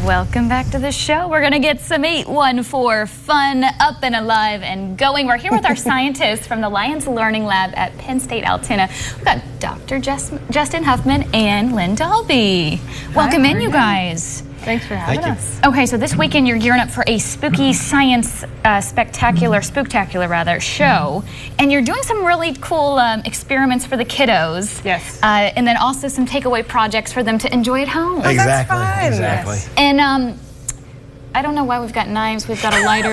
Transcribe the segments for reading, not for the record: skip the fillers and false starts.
Welcome back to the show. We're going to get some 814 fun, up and alive and going. We're here with our scientists from the Lions Learning Lab at Penn State Altoona. We've got Dr. Justin Huffman and Lynn Dalby. Welcome in, you guys. Thanks for having us. Okay, so this weekend you're gearing up for a spooky science Spooktacular show, and you're doing some really cool experiments for the kiddos. Yes. And then also some takeaway projects for them to enjoy at home. Exactly. That's fun. Exactly. Yes. And I don't know why we've got knives. We've got a lighter.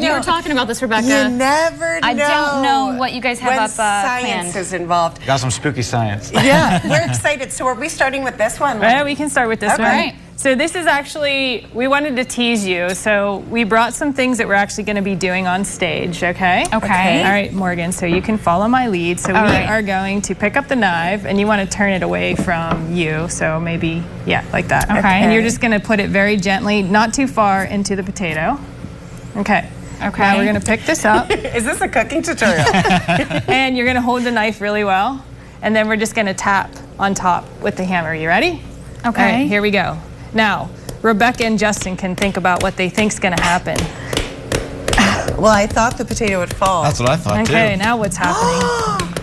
You were talking about this, Rebecca. You never know. I don't know what you guys have when up science planned. is involved. Got some spooky science. Yeah, we're excited. So are we starting with this one? Yeah, we can start with this Okay. one. All right. So this is actually, we wanted to tease you. So we brought some things that we're actually going to be doing on stage, okay? Okay. All right, Morgan, so you can follow my lead. So we are going to pick up the knife, and you want to turn it away from you. So maybe, yeah, like that. Okay. And you're just going to put it very gently, not too far into the potato. Okay. Okay. Now we're going to pick this up. Is this a cooking tutorial? And you're going to hold the knife really well. And then we're just going to tap on top with the hammer. You ready? Okay. All right, here we go. Now, Rebecca and Justin can think about what they think's going to happen. Well, I thought the potato would fall. That's what I thought too. Okay, now what's happening?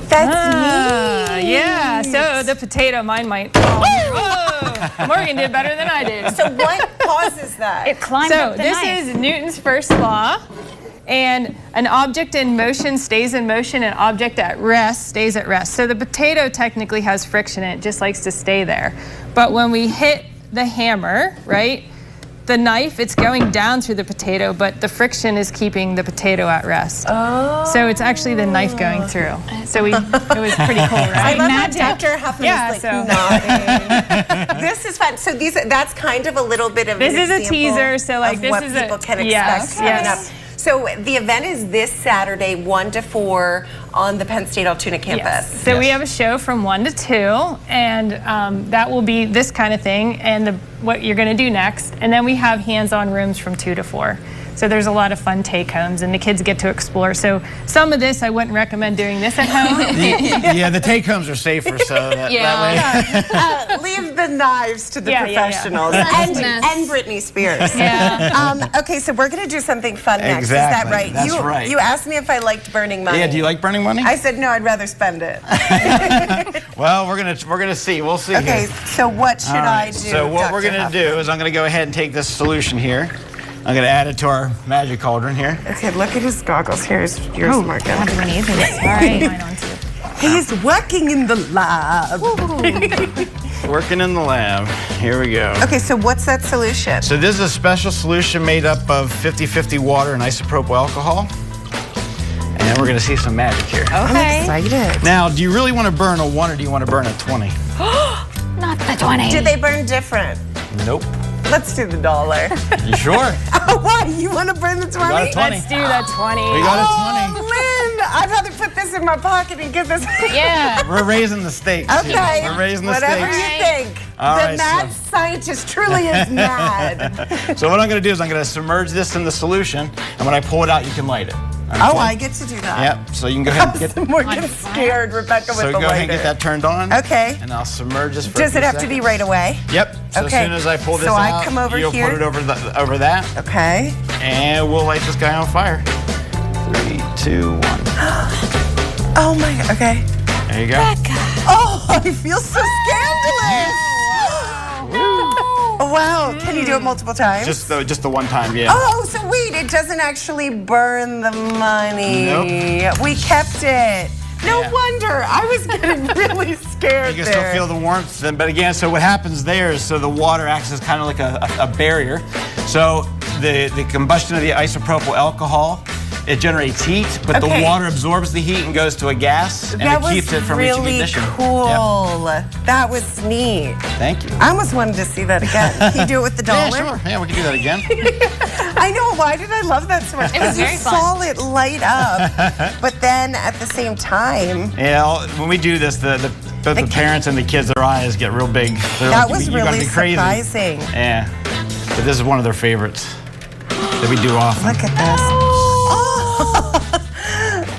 That's neat. Yeah, so the potato, mine might fall. Whoa! Morgan did better than I did. So what causes that? It climbed So up the this knife. is Newton's first law. And an object in motion stays in motion, an object at rest stays at rest. So the potato technically has friction and it just likes to stay there. But when we hit the hammer, right, the knife, it's going down through the potato, but the friction is keeping the potato at rest. Oh. So it's actually the knife going through. So it was pretty cool, right? I love that Dr. Huffman is nodding. This is fun. So that's kind of a little bit of This an is a example teaser, so like of this what is people can expect yes, coming yes. up. So the event is this Saturday, 1 to 4, on the Penn State Altoona campus. Yes. So we have a show from 1 to 2, and that will be this kind of thing, and what you're going to do next. And then we have hands-on rooms from 2 to 4. So there's a lot of fun take-homes, and the kids get to explore. So some of this, I wouldn't recommend doing this at home. Yeah, the take-homes are safer, so that way. Leave the knives to the professionals. And Britney Spears. Yeah. Okay, so we're going to do something fun next. Exactly. Is that right? That's right. You asked me if I liked burning money. Yeah, do you like burning money? I said no, I'd rather spend it. Well, we're gonna see. We'll see. Okay, so what should I do? So what we're gonna do is I'm gonna go ahead and take this solution here. I'm gonna add it to our magic cauldron here. Okay, look at his goggles. Here's yours, Morgan. I don't need these. All right. He's working in the lab. Working in the lab. Here we go. Okay, so what's that solution? So this is a special solution made up of 50-50 water and isopropyl alcohol. And we're gonna see some magic here. I'm excited. Now, do you really want to burn a 1 or do you want to burn a 20? Not the 20. Do they burn different? Nope. Let's do the dollar. You sure? Oh, why? You want to burn the 20? got a 20. Let's do that 20. We got a 20. Lynn, I'd rather put this in my pocket and get this. Yeah. We're raising the stakes. Okay. We're raising the Whatever stakes. you think. All the right, mad scientist truly is mad. So what I'm going to do is I'm going to submerge this in the solution, and when I pull it out, you can light it. Okay? Oh, I get to do that. Yep. So you can go ahead and get. Morgan's scared, Rebecca, with So the go lighter. ahead and get that turned on. Okay. And I'll submerge this for Does a it few have to be seconds. right away? Yep. So Okay. as soon as I pull this So out, I come over you'll here? put it over that, Okay. and we'll light this guy on fire. 3, 2, 1. Oh my God. Okay. There you go. Oh, I feel so scandalous. Oh, wow. Can you do it multiple times? Just the one time, yeah. Oh, so wait, it doesn't actually burn the money. Nope. We kept it. No Yeah. wonder. I was getting really scared You can still feel the warmth, but again, so what happens there is so the water acts as kind of like a barrier. So the combustion of the isopropyl alcohol, it generates heat, but the water absorbs the heat and goes to a gas, and it keeps it from reaching ignition. That was really cool. Yep. That was neat. Thank you. I almost wanted to see that again. Can you do it with the dollar? Yeah, sure. Yeah, we can do that again. I know. Why did I love that so much? It was very You fun. saw it light up, but then at the same time. Yeah, when we do this, both the parents and the kids, their eyes get real big. They're That like, was you gotta really be crazy. surprising. Yeah, but this is one of their favorites that we do often. Look at this. Oh,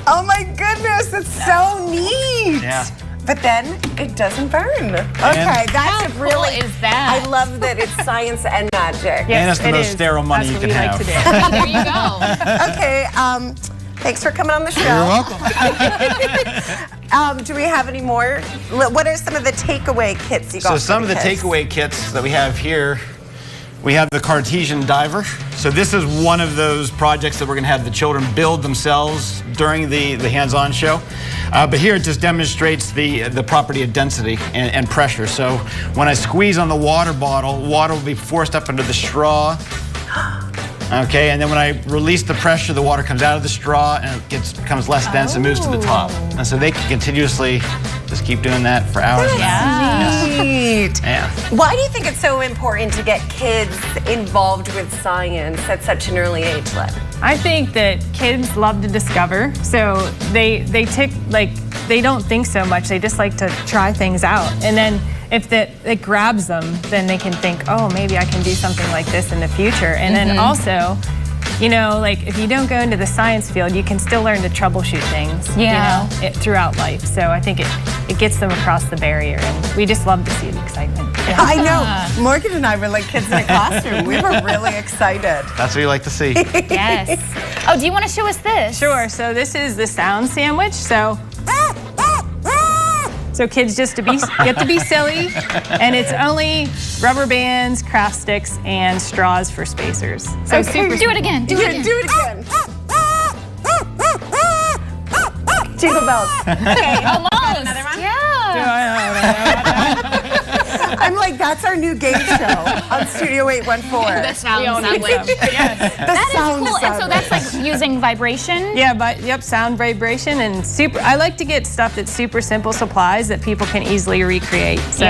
oh my goodness, it's so neat. Yeah. But then it doesn't burn. Okay, that's How really. cool is that? I love that it's science and magic. And it's the most sterile money you can have. Hey, there you go. Okay, thanks for coming on the show. You're welcome. Do we have any more? What are some of the takeaway kits you got? So some of the takeaway kits that we have here, we have the Cartesian diver. So this is one of those projects that we're going to have the children build themselves during the hands-on show. But here it just demonstrates the property of density and pressure. So when I squeeze on the water bottle, water will be forced up into the straw. Okay, and then when I release the pressure, the water comes out of the straw and it becomes less dense and moves to the top. And so they can continuously just keep doing that for hours. Neat. Yeah. Why do you think it's so important to get kids involved with science at such an early age, Len? I think that kids love to discover, so they don't think so much. They just like to try things out, and then if it grabs them, then they can think, oh, maybe I can do something like this in the future. And then also, you know, like if you don't go into the science field, you can still learn to troubleshoot things, you know, throughout life. So I think it gets them across the barrier, and we just love to see the excitement. Yeah. I know. Morgan and I were like kids in a classroom. We were really excited. That's what you like to see. Yes. Oh, do you want to show us this? Sure. So this is the sound sandwich. So kids just get to be silly, and it's only rubber bands, craft sticks, and straws for spacers. So super. Do it again. Do it again. Do it again. Jingle bells. Okay, almost. Another one? Yeah. I'm like, that's our new game show on Studio 814. The sound sandwich. That Is cool. And so that's like using vibration? Yeah, but sound vibration and super. I like to get stuff that's super simple supplies that people can easily recreate. So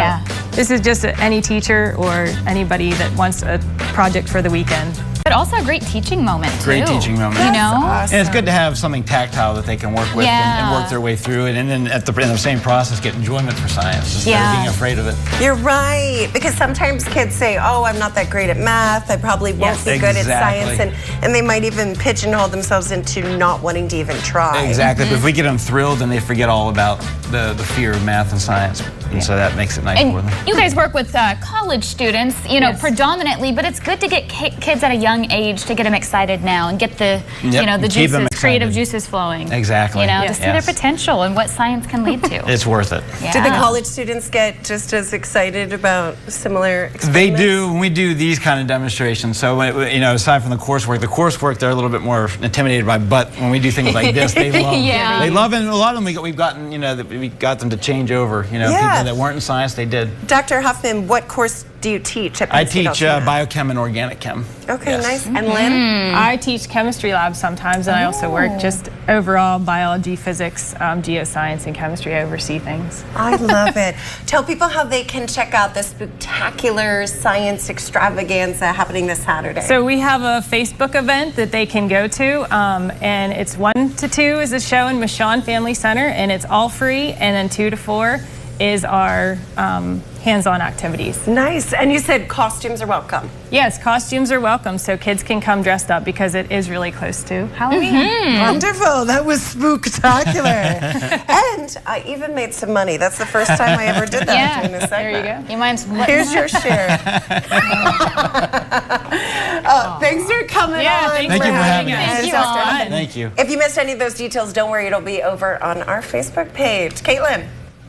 this is just any teacher or anybody that wants a project for the weekend. But also a great teaching moment, too. Great teaching moment. You know? Awesome. And it's good to have something tactile that they can work with and work their way through it, and then in the same process get enjoyment for science instead of being afraid of it. You're right, because sometimes kids say, oh, I'm not that great at math, I probably won't be good at science, and they might even pigeonhole themselves into not wanting to even try. Exactly, but if we get them thrilled, then they forget all about the fear of math and science, and so that makes it nice for them. You guys work with college students, you know, predominantly, but it's good to get kids at a young age to get them excited now and get the, you know, the juices, creative juices flowing. Exactly. You know, to see their potential and what science can lead to. It's worth it. Yeah. Did the college students get just as excited about similar experiments? They do when we do these kind of demonstrations. So, you know, aside from the coursework they're a little bit more intimidated by. But when we do things like this, they love. They love it. And a lot of them we got them to change over. You know, people that weren't in science, they did. Dr. Huffman, what course do you teach at Penn State? I teach biochem and organic chem. Okay, nice. And Lynn? I teach chemistry labs sometimes, and I also work just overall biology, physics, geoscience, and chemistry. I oversee things. I love it. Tell people how they can check out the Spooktacular Science Extravaganza happening this Saturday. So we have a Facebook event that they can go to, and it's 1 to 2 is the show in Michon Family Center, and it's all free, and then 2 to 4 is our hands-on activities. Nice. And you said costumes are welcome. Yes, costumes are welcome, so kids can come dressed up because it is really close to Halloween. Wonderful. That was spooktacular. And I even made some money. That's the first time I ever did that during this segment. There you go. You mind? Here's your share. Thanks for coming on. Thank you for having us. Thank you all. Thank you. If you missed any of those details, don't worry. It'll be over on our Facebook page. Caitlin.